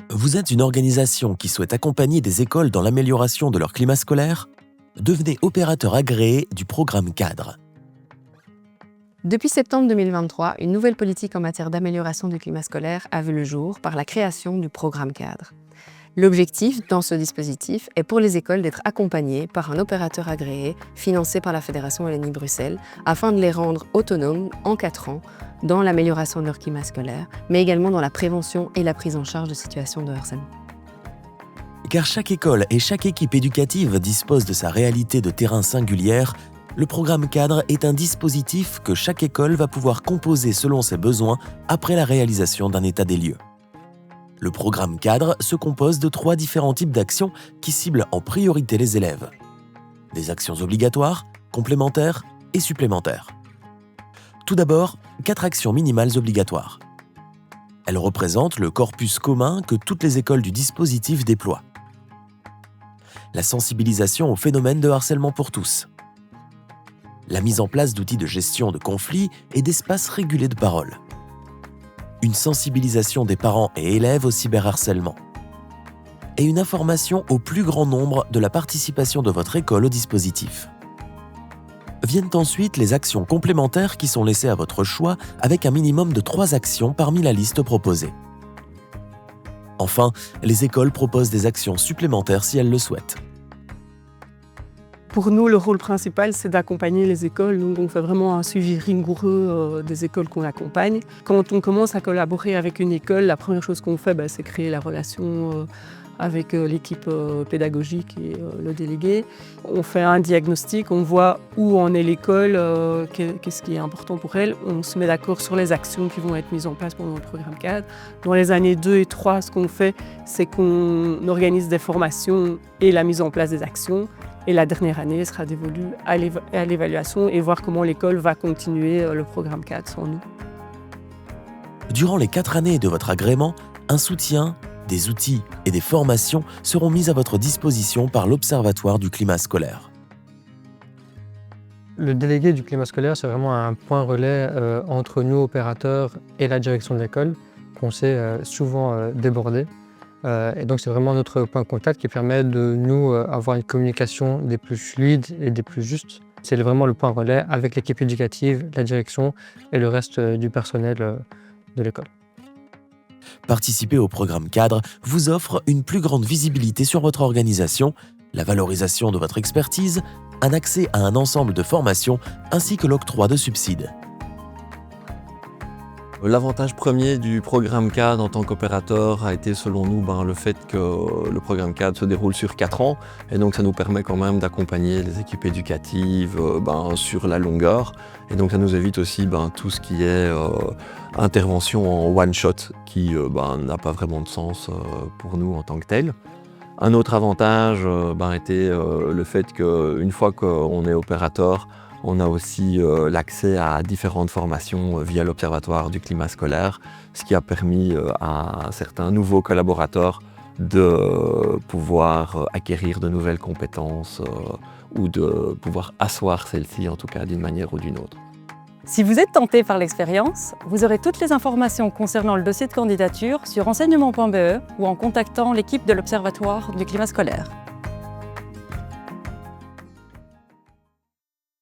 Vous êtes une organisation qui souhaite accompagner des écoles dans l'amélioration de leur climat scolaire? Devenez opérateur agréé du programme cadre. Depuis septembre 2023, une nouvelle politique en matière d'amélioration du climat scolaire a vu le jour par la création du programme cadre. L'objectif dans ce dispositif est pour les écoles d'être accompagnées par un opérateur agréé financé par la Fédération Wallonie-Bruxelles afin de les rendre autonomes en 4 ans dans l'amélioration de leur climat scolaire, mais également dans la prévention et la prise en charge de situations de harcèlement. Car chaque école et chaque équipe éducative dispose de sa réalité de terrain singulière, le programme cadre est un dispositif que chaque école va pouvoir composer selon ses besoins après la réalisation d'un état des lieux. Le programme cadre se compose de 3 différents types d'actions qui ciblent en priorité les élèves. Des actions obligatoires, complémentaires et supplémentaires. Tout d'abord, 4 actions minimales obligatoires. Elles représentent le corpus commun que toutes les écoles du dispositif déploient. La sensibilisation au phénomène de harcèlement pour tous. La mise en place d'outils de gestion de conflits et d'espaces régulés de parole. Une sensibilisation des parents et élèves au cyberharcèlement. Et une information au plus grand nombre de la participation de votre école au dispositif. Viennent ensuite les actions complémentaires qui sont laissées à votre choix avec un minimum de 3 actions parmi la liste proposée. Enfin, les écoles proposent des actions supplémentaires si elles le souhaitent. Pour nous, le rôle principal, c'est d'accompagner les écoles. Donc, on fait vraiment un suivi rigoureux des écoles qu'on accompagne. Quand on commence à collaborer avec une école, la première chose qu'on fait, c'est créer la relation avec l'équipe pédagogique et le délégué. On fait un diagnostic, on voit où en est l'école, qu'est-ce qui est important pour elle. On se met d'accord sur les actions qui vont être mises en place pendant le programme cadre. Dans les années 2 et 3, ce qu'on fait, c'est qu'on organise des formations et la mise en place des actions. Et la dernière année sera dévolue à l'évaluation et voir comment l'école va continuer le programme cadre sans nous. Durant les 4 années de votre agrément, un soutien, des outils et des formations seront mis à votre disposition par l'Observatoire du climat scolaire. Le délégué du climat scolaire, c'est vraiment un point relais entre nous, opérateurs, et la direction de l'école, qu'on s'est souvent débordé. Et donc c'est vraiment notre point de contact qui permet de nous avoir une communication des plus fluides et des plus justes. C'est vraiment le point relais avec l'équipe éducative, la direction et le reste du personnel de l'école. Participer au programme cadre vous offre une plus grande visibilité sur votre organisation, la valorisation de votre expertise, un accès à un ensemble de formations ainsi que l'octroi de subsides. L'avantage premier du programme cadre en tant qu'opérateur a été selon nous le fait que le programme cadre se déroule sur 4 ans et donc ça nous permet quand même d'accompagner les équipes éducatives sur la longueur et donc ça nous évite aussi tout ce qui est intervention en one shot qui n'a pas vraiment de sens pour nous en tant que tel. Un autre avantage était le fait qu'une fois qu'on est opérateur, on a aussi l'accès à différentes formations via l'Observatoire du climat scolaire, ce qui a permis à certains nouveaux collaborateurs de pouvoir acquérir de nouvelles compétences ou de pouvoir asseoir celles-ci, en tout cas d'une manière ou d'une autre. Si vous êtes tenté par l'expérience, vous aurez toutes les informations concernant le dossier de candidature sur enseignement.be ou en contactant l'équipe de l'Observatoire du climat scolaire.